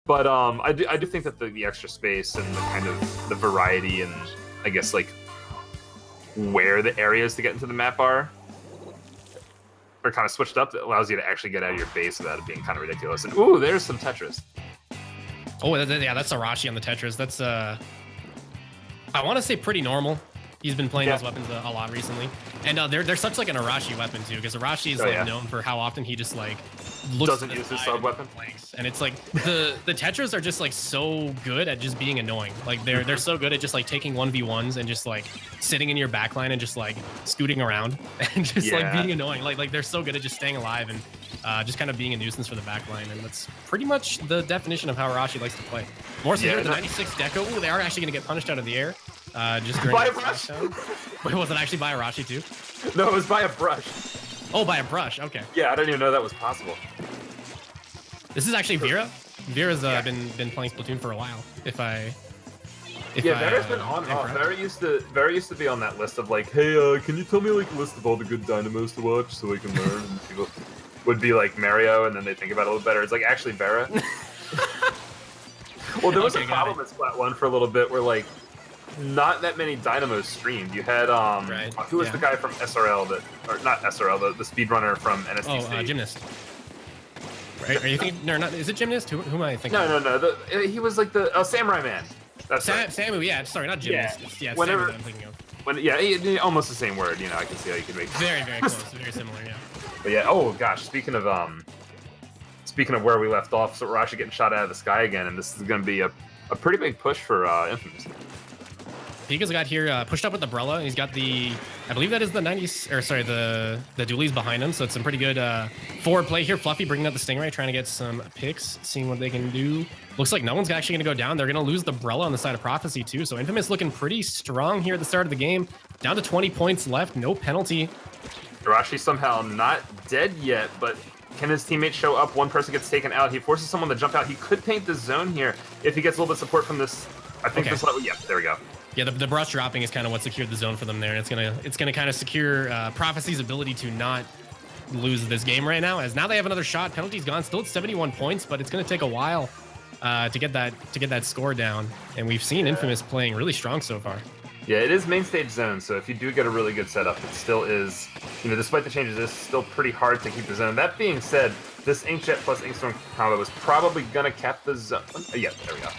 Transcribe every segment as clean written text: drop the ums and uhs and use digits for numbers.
But I do think that the extra space and the kind of the variety and I guess like where the areas to get into the map are kind of switched up. That allows you to actually get out of your base without it being kind of ridiculous. And ooh, there's some Tetris. Oh, yeah, that's Arashi on the Tetris. That's I want to say pretty normal. He's been playing those weapons a lot recently, and they're such like an Arashi weapon too, because Arashi is known for how often he just like doesn't use his sub weapon. And it's like the Tetras are just like so good at just being annoying. Like they're so good at just like taking 1v1s and just like sitting in your backline and just like scooting around and just like being annoying. Like they're so good at just staying alive and just kind of being a nuisance for the backline. And that's pretty much the definition of how Arashi likes to play. More so here, the 96 Deco. Ooh, they are actually going to get punished out of the air. Just during by a brush. Wait, was it actually by Arashi too? No, it was by a brush. Oh, by a brush. Okay. Yeah, I didn't even know that was possible. This is actually Vera. Vera's been playing Splatoon for a while. Vera's been on and off. Vera used to be on that list of like, hey, can you tell me like a list of all the good dynamos to watch so I can learn? And people would be like Mario, and then they think about it a little better. It's like actually Vera. Well, there was a problem at Splat 1 for a little bit where like not that many dynamos streamed. You had who was the guy from SRL or not SRL, the speedrunner from NSTC? Oh, Gymnast. Right? Are you thinking? No, not. Is it Gymnast? Who am I thinking? No. He was like the Samurai Man. That's Samu. Yeah, sorry, not Gymnast. Yeah, whenever Samu that I'm thinking of. Almost the same word. You know, I can see how you could make very close, very similar. Yeah. But yeah. Oh gosh, speaking of where we left off, so we're actually getting shot out of the sky again, and this is going to be a pretty big push for Infamous. Pika's got here pushed up with the Brella, and he's got the, I believe that is the 90s, or sorry, the dualies behind him, so it's some pretty good forward play here. Fluffy bringing out the Stingray, trying to get some picks, seeing what they can do. Looks like no one's actually going to go down. They're going to lose the Brella on the side of Prophecy, too, so Infamous looking pretty strong here at the start of the game. Down to 20 points left, no penalty. Arashi somehow not dead yet, but can his teammates show up? One person gets taken out. He forces someone to jump out. He could paint the zone here if he gets a little bit of support from this. I think this level, yeah, there we go. Yeah, the brush dropping is kind of what secured the zone for them there. And it's gonna kind of secure Prophecy's ability to not lose this game right now. As now they have another shot. Penalty's gone. Still at 71 points, but it's gonna take a while to get that score down. And we've seen Infamous playing really strong so far. Yeah, it is main stage zone, so if you do get a really good setup, it still is, despite the changes, it's still pretty hard to keep the zone. That being said, this Inkjet plus Inkstorm combo was probably gonna cap the zone. Yeah, there we go.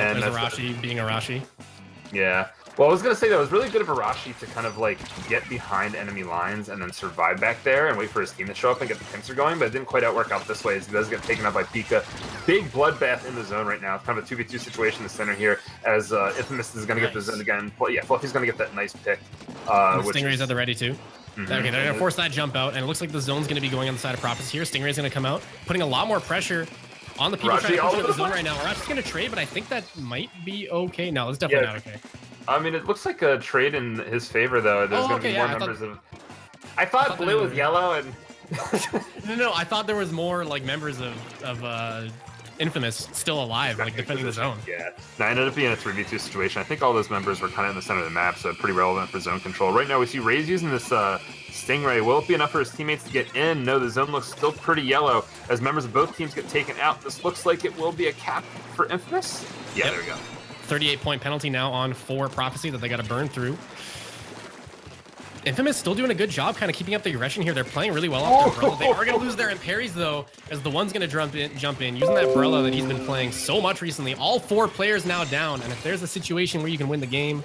And there's Arashi being Arashi. Yeah. Well, I was going to say that it was really good of Arashi to kind of like get behind enemy lines and then survive back there and wait for his team to show up and get the pincer going, but it didn't quite work out this way as he does get taken out by Pika. Big bloodbath in the zone right now. It's kind of a 2v2 situation in the center here as Infamous is going to get the zone again. Well, yeah, Fluffy's going to get that nice pick. Stingray's at the ready too. Okay, they're going to force that jump out, and it looks like the zone's going to be going on the side of Prophecy here. Stingray's going to come out, putting a lot more pressure on the people trying to push out the zone right now. Arashi's going to trade, but I think that might be okay. No, it's definitely not okay. I mean, it looks like a trade in his favor, though. There's going to be more members of... I thought blue was yellow, and... No, I thought there was more, like, members of Infamous still alive, like, defending the zone. Yeah. No, it ended up being a 3v2 situation. I think all those members were kind of in the center of the map, so pretty relevant for zone control. Right now, we see Ray's using this Stingray. Will it be enough for his teammates to get in? No, the zone looks still pretty yellow as members of both teams get taken out. This looks like it will be a cap for Infamous. Yeah, there we go. 38-point penalty now on for Prophecy that they got to burn through. Infamous still doing a good job kind of keeping up the aggression here. They're playing really well off their Brella. They are going to lose their parries, though, as the one's going to jump in, using that Brella that he's been playing so much recently. All 4 players now down, and if there's a situation where you can win the game,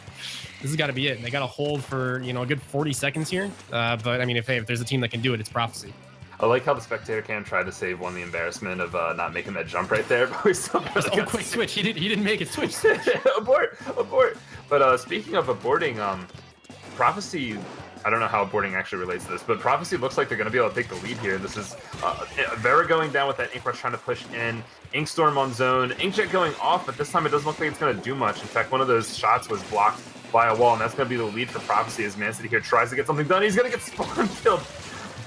this has got to be it. They got to hold for, a good 40 seconds here. But, I mean, if there's a team that can do it, it's Prophecy. I like how the spectator cam tried to save one the embarrassment of not making that jump right there, but we still quick switch. He didn't make it. Switch. Abort. But speaking of aborting, Prophecy, I don't know how aborting actually relates to this, but Prophecy looks like they're going to be able to take the lead here. This is Vera going down with that InkForce trying to push in, Inkstorm on zone, Inkjet going off, but this time it doesn't look like it's going to do much. In fact, one of those shots was blocked by a wall, and that's going to be the lead for Prophecy as Man City here tries to get something done. He's going to get spawn killed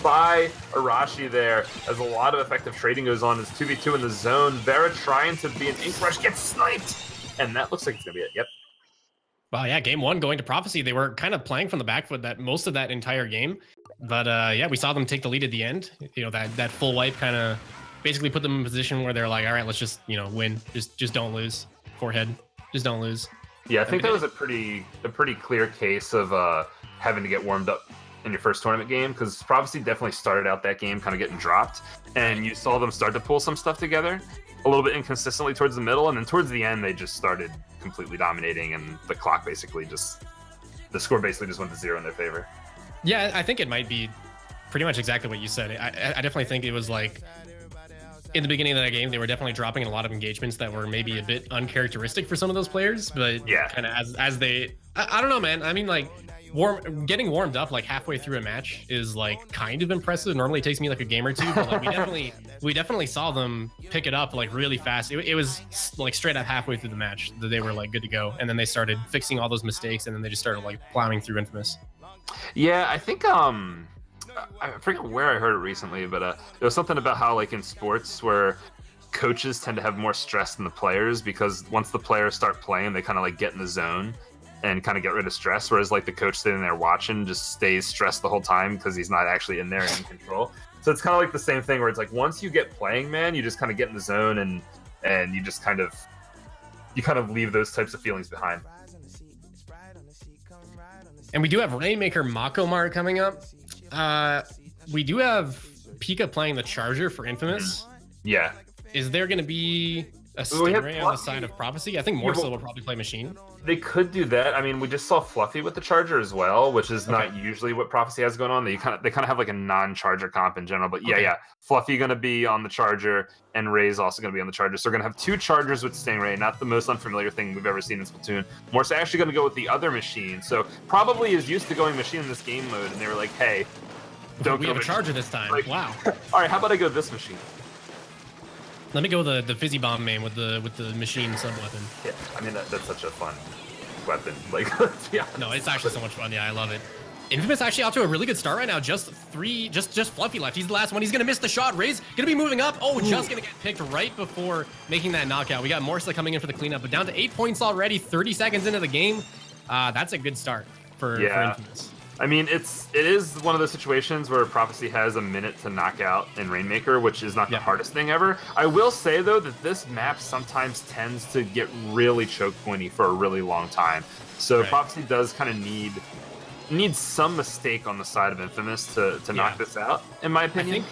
by Arashi there as a lot of effective trading goes on. It's 2v2 in the zone. Vera trying to be an InkRush gets sniped, and that looks like it's gonna be it. Yep. Wow, yeah, game 1 going to Prophecy. They were kind of playing from the back foot that most of that entire game, but yeah, we saw them take the lead at the end. That full wipe kind of basically put them in a position where they're like, all right, let's just win, just don't lose, forehead, just don't lose. Yeah, I think that was a pretty clear case of having to get warmed up in your first tournament game, because Prophecy definitely started out that game kind of getting dropped, and you saw them start to pull some stuff together a little bit inconsistently towards the middle, and then towards the end they just started completely dominating, and the score basically just went to 0 in their favor. Yeah, I think it might be pretty much exactly what you said. I definitely think it was like in the beginning of that game, they were definitely dropping a lot of engagements that were maybe a bit uncharacteristic for some of those players, but yeah, kind of as they, I don't know, man. I mean, like getting warmed up like halfway through a match is like kind of impressive. Normally it takes me like a game or two, but like we definitely saw them pick it up like really fast. It was like straight up halfway through the match that they were like good to go, and then they started fixing all those mistakes, and then they just started like plowing through Infamous. Yeah, I think I forget where I heard it recently, but there was something about how like in sports where coaches tend to have more stress than the players, because once the players start playing, they kind of like get in the zone and kind of get rid of stress, whereas like the coach sitting there watching just stays stressed the whole time because he's not actually in there and in control. So it's kind of like the same thing where it's like once you get playing, man, you just kind of get in the zone and you just kind of leave those types of feelings behind. And we do have Rainmaker Makomar coming up. We do have Pika playing the Charger for Infamous. Yeah. Is there going to be a Stingray on the side of Prophecy? I think more so will probably play Machine. They could do that. I mean, we just saw Fluffy with the Charger as well, which is not usually what Prophecy has going on. They kind of have like a non-Charger comp in general. But yeah, Fluffy going to be on the Charger, and Ray's also going to be on the Charger. So we're going to have 2 Chargers with Stingray. Not the most unfamiliar thing we've ever seen in Splatoon. Morse actually going to go with the other Machine. So probably is used to going Machine in this game mode, and they were like, hey, we have a Charger this time. Like, wow. All right, how about I go this Machine? Let me go with the Fizzy Bomb main with the Machine sub weapon. Yeah, I mean that's such a fun weapon. Like, yeah. No, it's actually so much fun. Yeah, I love it. Infamous actually off to a really good start right now. Just Fluffy left. He's the last one. He's gonna miss the shot. Ray's gonna be moving up. Oh, just gonna get picked right before making that knockout. We got Morsa coming in for the cleanup, but down to 8 points already. 30 seconds into the game. That's a good start for Infamous. I mean, it is one of those situations where Prophecy has a minute to knock out in Rainmaker, which is not the hardest thing ever. I will say, though, that this map sometimes tends to get really choke pointy for a really long time. So Prophecy does kind of need some mistake on the side of Infamous to knock this out, in my opinion.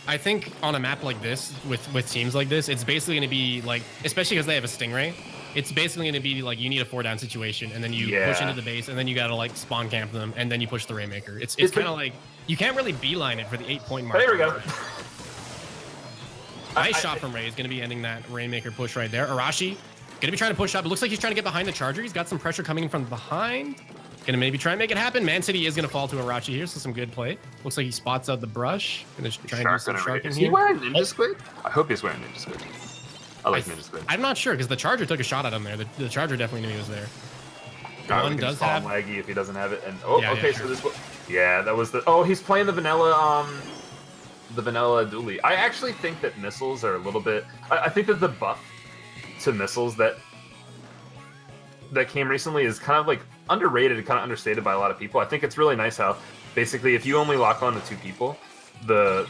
I think on a map like this, with teams like this, it's basically going to be like, especially because they have a Stingray, it's basically going to be like you need a 4-down situation, and then you push into the base, and then you got to like spawn camp them, and then you push the Rainmaker. It's kind of like you can't really beeline it for the 8-point mark. There we go. Nice shot from Ray. Is going to be ending that Rainmaker push right there. Arashi going to be trying to push up. It looks like he's trying to get behind the Charger. He's got some pressure coming in from behind. Going to maybe try and make it happen. Man City is going to fall to Arashi here, so some good play. Looks like he spots out the brush. Going to try and do some sharking here. Is he wearing Ninja Squid? I hope he's wearing Ninja Squid. I like Ninja Squid. I'm not sure, because the Charger took a shot at him there. The Charger definitely knew he was there. One does have laggy if he doesn't have it. And so this. That was the. Oh, he's playing the vanilla dually. I actually think that missiles are a little bit. I think that the buff to missiles that came recently is kind of like underrated and kind of understated by a lot of people. I think it's really nice how basically if you only lock on to 2 people, the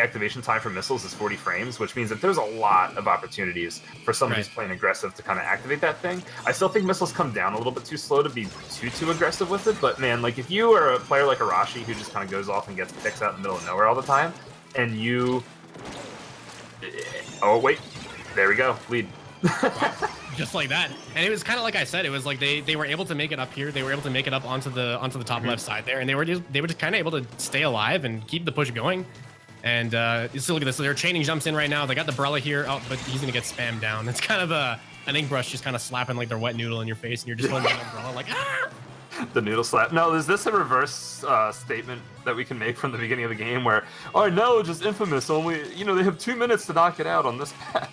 activation time for missiles is 40 frames, which means that there's a lot of opportunities for somebody who's playing aggressive to kind of activate that thing. I still think missiles come down a little bit too slow to be too aggressive with it, but man, like if you are a player like Arashi who just kind of goes off and gets picks out in the middle of nowhere all the time, and you... Oh, wait. There we go. Lead. Just like that. And it was kind of like I said, it was like they were able to make it up here. They were able to make it up onto the top left side there, and they were just kind of able to stay alive and keep the push going. And still look at this. So they're chaining jumps in right now. They got the Brella here. Oh, but he's gonna get spammed down. It's kind of an ink brush just kind of slapping like their wet noodle in your face, and you're just holding the umbrella like ah. The noodle slap. No, is this a reverse statement that we can make from the beginning of the game where, oh no, just Infamous only, they have 2 minutes to knock it out on this pack?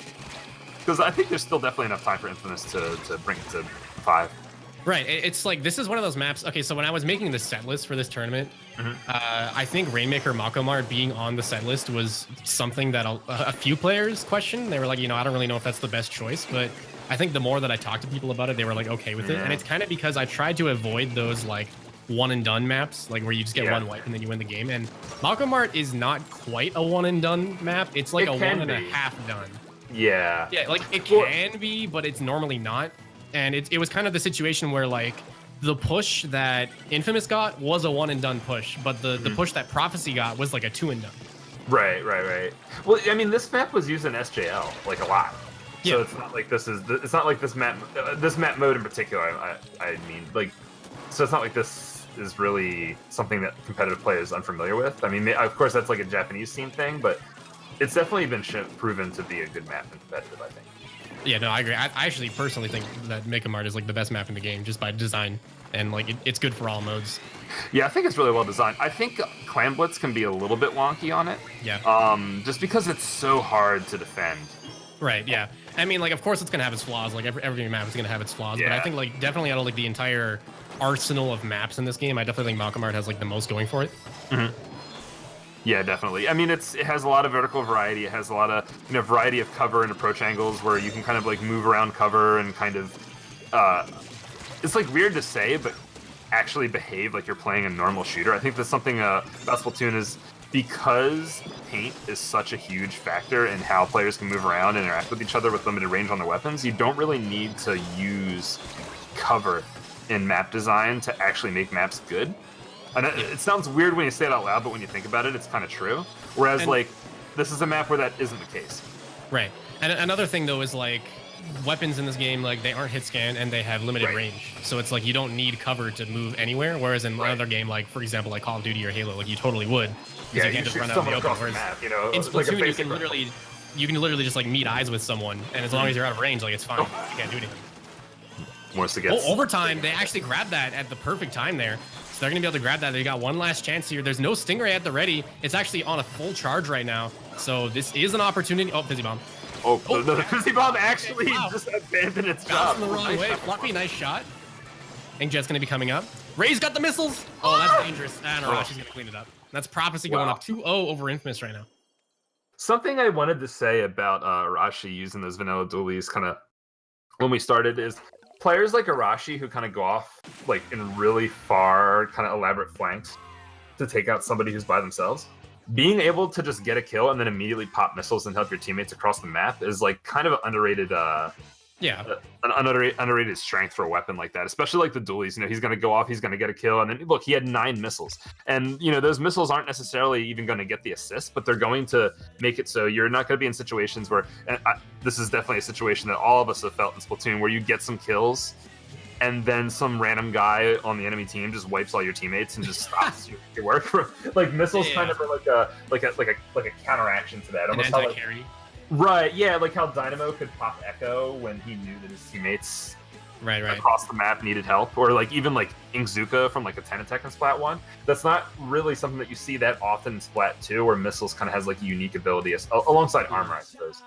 Because I think there's still definitely enough time for Infamous to bring it to 5. Right. It's like, this is one of those maps. Okay, so when I was making the set list for this tournament, I think Rainmaker Makomar being on the set list was something that a few players questioned. They were like, I don't really know if that's the best choice, but I think the more that I talked to people about it, they were like, okay with it. And it's kind of because I tried to avoid those like one and done maps, like where you just get one wipe and then you win the game. And Malcolm Mart is not quite a one and done map. It's like a 1.5 done. Yeah. Yeah, like it can be, but it's normally not. And it was kind of the situation where like the push that Infamous got was a one and done push, but the push that Prophecy got was like a 2 and done. Right. Well, I mean, this map was used in SJL like a lot. So it's not like it's not like this map mode in particular. I mean, like, so it's not like this is really something that competitive play is unfamiliar with. I mean, of course that's like a Japanese scene thing, but it's definitely been proven to be a good map in competitive, I think. Yeah, no, I agree. I actually personally think that Make 'em Art is like the best map in the game just by design, and like it's good for all modes. Yeah, I think it's really well designed. I think Clan Blitz can be a little bit wonky on it. Yeah. Just because it's so hard to defend. Right. Yeah. I mean, like, of course it's gonna have its flaws. Like every map is gonna have its flaws. Yeah. But I think like definitely out of like the entire arsenal of maps in this game, I definitely think Malcolm Art has like the most going for it. Mm-hmm. Yeah, definitely. I mean, it has a lot of vertical variety. It has a lot of variety of cover and approach angles where you can kind of like move around cover and kind of. It's like weird to say, but actually behave like you're playing a normal shooter. I think that's something about Splatoon is because paint is such a huge factor in how players can move around and interact with each other with limited range on their weapons. You don't really need to use cover in map design to actually make maps good. And it sounds weird when you say it out loud, but when you think about it, it's kind of true. Whereas, like, this is a map where that isn't the case. Right. And another thing, though, is, like, weapons in this game, like, they aren't hit scan and they have limited range. So it's like you don't need cover to move anywhere. Whereas in another game, like, for example, like Call of Duty or Halo, like, you totally would. Yeah, you can't just run out in the open. Whereas map, in Splatoon, like you can literally just, like, meet eyes with someone. And as long as you're out of range, like, it's fine. You can't do anything. Once to get overtime, they actually grabbed that at the perfect time there. So they're going to be able to grab that. They got one last chance here. There's no Stingray at the ready. It's actually on a full charge right now. So this is an opportunity. Oh, Fizzy Bomb. The Fizzy Bomb actually just abandoned its job. The wrong way. Fluffy, nice shot. Inkjet's going to be coming up. Ray's got the missiles. Oh, that's dangerous. And Arashi's going to clean it up. That's Prophecy going up 2-0 over Infamous right now. Something I wanted to say about Arashi using those vanilla dualies kind of when we started is players like Arashi who kind of go off like in really far kind of elaborate flanks to take out somebody who's by themselves. Being able to just get a kill and then immediately pop missiles and help your teammates across the map is like kind of an underrated an underrated strength for a weapon like that, especially like the dualies. He's going to go off, he's going to get a kill, and then look, he had 9 missiles, and those missiles aren't necessarily even going to get the assist, but they're going to make it so you're not going to be in situations where this is definitely a situation that all of us have felt in Splatoon, where you get some kills and then some random guy on the enemy team just wipes all your teammates and just stops your work. Like missiles kind of are like a counteraction to that. Almost anti-carry. Right, yeah, like how Dynamo could pop Echo when he knew that his teammates across the map needed help, or like even like Inkzuka from like a 10 attack in Splat 1. That's not really something that you see that often in Splat 2, where missiles kind of has like a unique ability alongside armor, I suppose.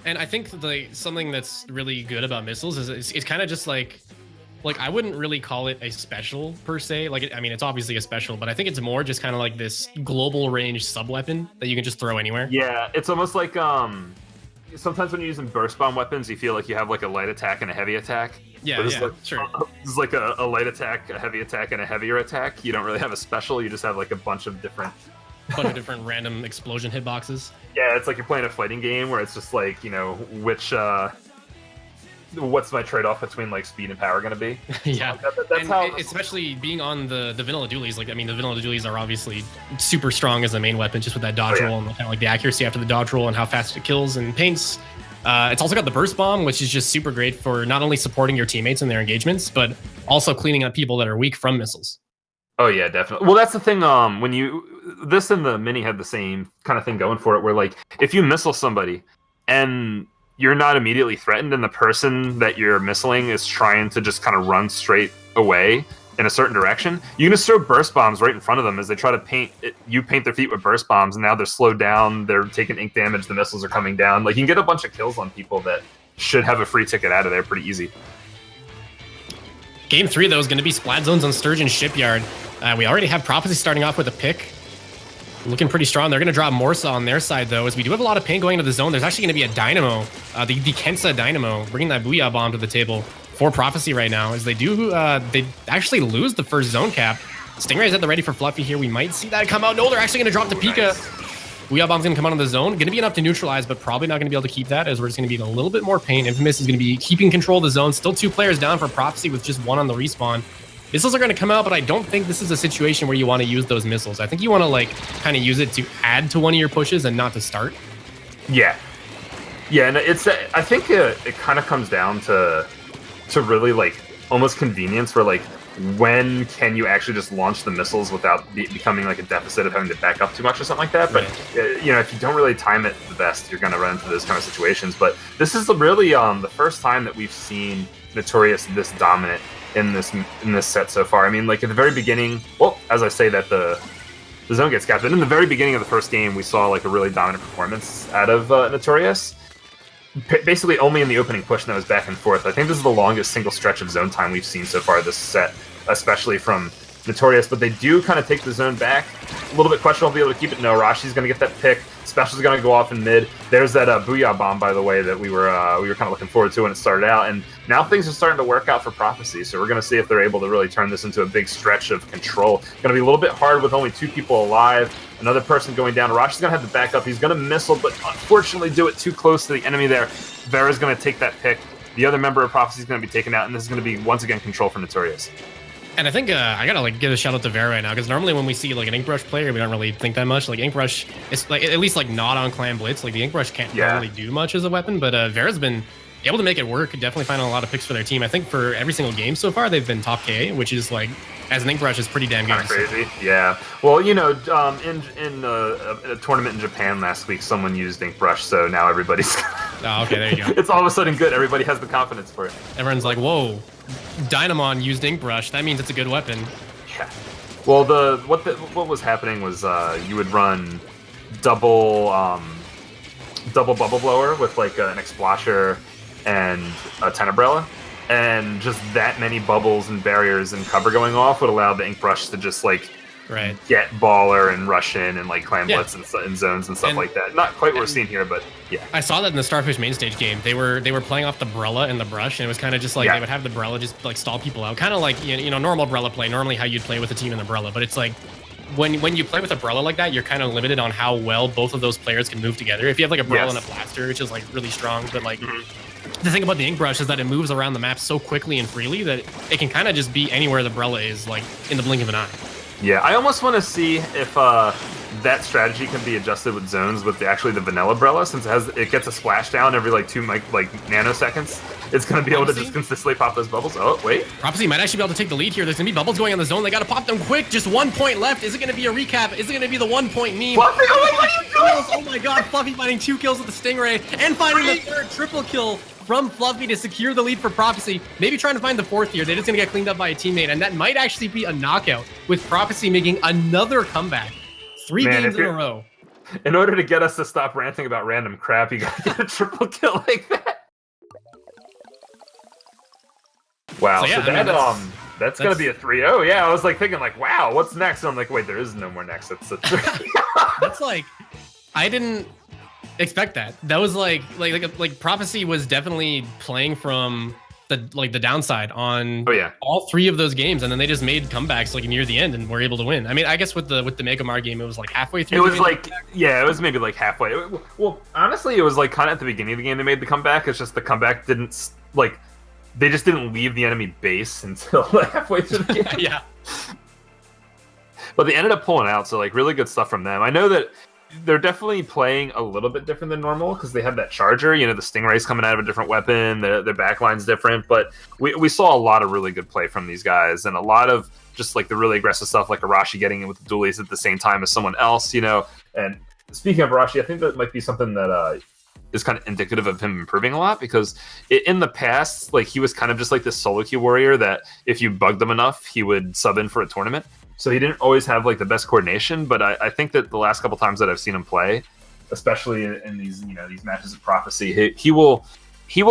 And I think something that's really good about missiles is it's kind of just like I wouldn't really call it a special per se. Like, I mean, it's obviously a special, but I think it's more just kind of like this global range sub weapon that you can just throw anywhere. Yeah, it's almost like sometimes when you're using burst bomb weapons, you feel like you have like a light attack and a heavy attack. Yeah, sure. This is like a light attack, a heavy attack, and a heavier attack. You don't really have a special. You just have like a bunch of different random explosion hitboxes. Yeah, it's like you're playing a fighting game where it's just like, which what's my trade-off between like speed and power going to be? Yeah, that's how. Especially being on the vanilla dualies. Like, I mean, the vanilla dualies are obviously super strong as a main weapon, just with that dodge roll and kind of like the accuracy after the dodge roll and how fast it kills and paints. It's also got the burst bomb, which is just super great for not only supporting your teammates in their engagements, but also cleaning up people that are weak from missiles. Oh yeah, definitely. Well, that's the thing. When this and the mini had the same kind of thing going for it, where like if you missile somebody and you're not immediately threatened, and the person that you're missiling is trying to just kind of run straight away in a certain direction, you can just throw burst bombs right in front of them as they try to paint their feet with burst bombs, and now they're slowed down, they're taking ink damage, the missiles are coming down. Like, you can get a bunch of kills on people that should have a free ticket out of there pretty easy. Game 3, though, is going to be Splat Zones on Sturgeon Shipyard. We already have Prophecy starting off with a pick. Looking pretty strong. They're going to drop Morsa on their side, though, as we do have a lot of paint going into the zone. There's actually going to be a Dynamo, the Kensa Dynamo, bringing that Booyah Bomb to the table for Prophecy right now, as they actually lose the first zone cap. Stingray's at the ready for Fluffy here. We might see that come out. No, they're actually going to drop the Pika. Nice. Booyah Bomb's going to come out of the zone. Going to be enough to neutralize, but probably not going to be able to keep that, as we're just going to be in a little bit more pain. Infamous is going to be keeping control of the zone. Still 2 players down for Prophecy with just 1 on the respawn. Missiles are going to come out, but I don't think this is a situation where you want to use those missiles. I think you want to like kind of use it to add to one of your pushes and not to start. Yeah. Yeah, and it's I think it kind of comes down to really like almost convenience, where like when can you actually just launch the missiles without becoming like a deficit of having to back up too much or something like that. But you know, if you don't really time it the best, you're going to run into those kind of situations. But this is really the first time that we've seen Notorious this dominant in this set so far. I mean, like at the very beginning, well, as I say that the zone gets capped, but in the very beginning of the first game, we saw like a really dominant performance out of Notorious. Basically only in the opening push, and that was back and forth. I think this is the longest single stretch of zone time we've seen so far this set, especially from Notorious. But they do kind of take the zone back. A little bit questionable to be able to keep it. No, Rashi's going to get that pick. Special's going to go off in mid. There's that Booyah Bomb, by the way, that we were kind of looking forward to when it started out. And now things are starting to work out for Prophecy. So we're going to see if they're able to really turn this into a big stretch of control. Going to be a little bit hard with only 2 people alive. Another person going down. Rashi's going to have to back up. He's going to missile, but unfortunately do it too close to the enemy there. Vera's going to take that pick. The other member of Prophecy is going to be taken out, and this is going to be, once again, control for Notorious. And I think I gotta like give a shout out to Vera right now, because normally when we see like an Inkbrush player, we don't really think that much. Like Inkbrush, it's like at least like not on Clan Blitz. Like the Inkbrush can't really do much as a weapon, but Vera's been able to make it work. Definitely finding a lot of picks for their team. I think for every single game so far, they've been top KA, which is like, as an Inkbrush, is pretty damn good. Kind of crazy, yeah. Well, you know, in a tournament in Japan last week, someone used Inkbrush, so now everybody's. Oh, okay, there you go. It's all of a sudden good. Everybody has the confidence for it. Everyone's like, whoa, Dynamon used Inkbrush. That means it's a good weapon. Yeah. Well, what was happening was you would run double bubble blower with like an Explasher and a Tenebrella, and just that many bubbles and barriers and cover going off would allow the Inkbrush to just like get baller and rush in and like clan blitz and zones and stuff like that. Not quite what we're seeing here, but yeah. I saw that in the Starfish main stage game. They were playing off the Brella and the brush, and it was kind of just like they would have the Brella just like stall people out, kind of like you know normal Brella play, normally how you'd play with a team in the Brella. But it's like when you play with a Brella like that, you're kind of limited on how well both of those players can move together. If you have like a Brella and a Blaster, which is like really strong, but like. The thing about the Inkbrush is that it moves around the map so quickly and freely that it can kind of just be anywhere the Brella is, like in the blink of an eye. Yeah, I almost want to see if that strategy can be adjusted with zones with actually the vanilla Brella, since it gets a splashdown every like 2 nanoseconds. It's going to be able to just consistently pop those bubbles. Oh, wait. Prophecy might actually be able to take the lead here. There's going to be bubbles going on the zone. They got to pop them quick. Just 1 point left. Is it going to be a recap? Is it going to be the 1 point meme? Fluffy, what are you doing? Oh my god, Fluffy finding 2 kills with the Stingray and finding the 3rd triple kill from Fluffy to secure the lead for Prophecy. Maybe trying to find the 4th here. They're just going to get cleaned up by a teammate, and that might actually be a knockout, with Prophecy making another comeback. 3 games in a row. In order to get us to stop ranting about random crap, you got to get a triple kill like that. Wow, so, that's going to be a 3-0. Yeah, I was like thinking like, wow, what's next? And I'm like, wait, there is no more next. It's a 3. That's like, I didn't expect that. That was like Prophecy was definitely playing from the downside on all 3 of those games, and then they just made comebacks like near the end and were able to win. I mean, I guess with the Megamar game, it was like halfway through. It was like it was maybe like halfway. Well, honestly, it was like kind of at the beginning of the game they made the comeback. It's just the comeback didn't like they just didn't leave the enemy base until halfway through the game. Yeah. But they ended up pulling out, so like really good stuff from them. I know that they're definitely playing a little bit different than normal because they have that charger. You know, the Stingray's coming out of a different weapon. Their backline's different, but we saw a lot of really good play from these guys, and a lot of just like the really aggressive stuff, like Arashi getting in with the dualies at the same time as someone else. You know, and speaking of Arashi, I think that might be something that is kind of indicative of him improving a lot, because in the past, like he was kind of just like this solo queue warrior that if you bugged him enough, he would sub in for a tournament. So he didn't always have like the best coordination, but I think that the last couple times that I've seen him play, especially in these these matches of Prophecy, he will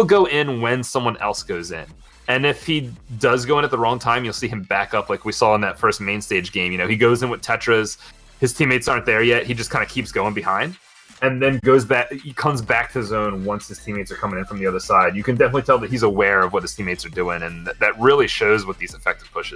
go in when someone else goes in. And if he does go in at the wrong time, you'll see him back up like we saw in that first main stage game. You know, he goes in with Tetras, his teammates aren't there yet, he just kind of keeps going behind, and then goes back. He comes back to zone once his teammates are coming in from the other side. You can definitely tell that he's aware of what his teammates are doing, and that really shows with these effective pushes.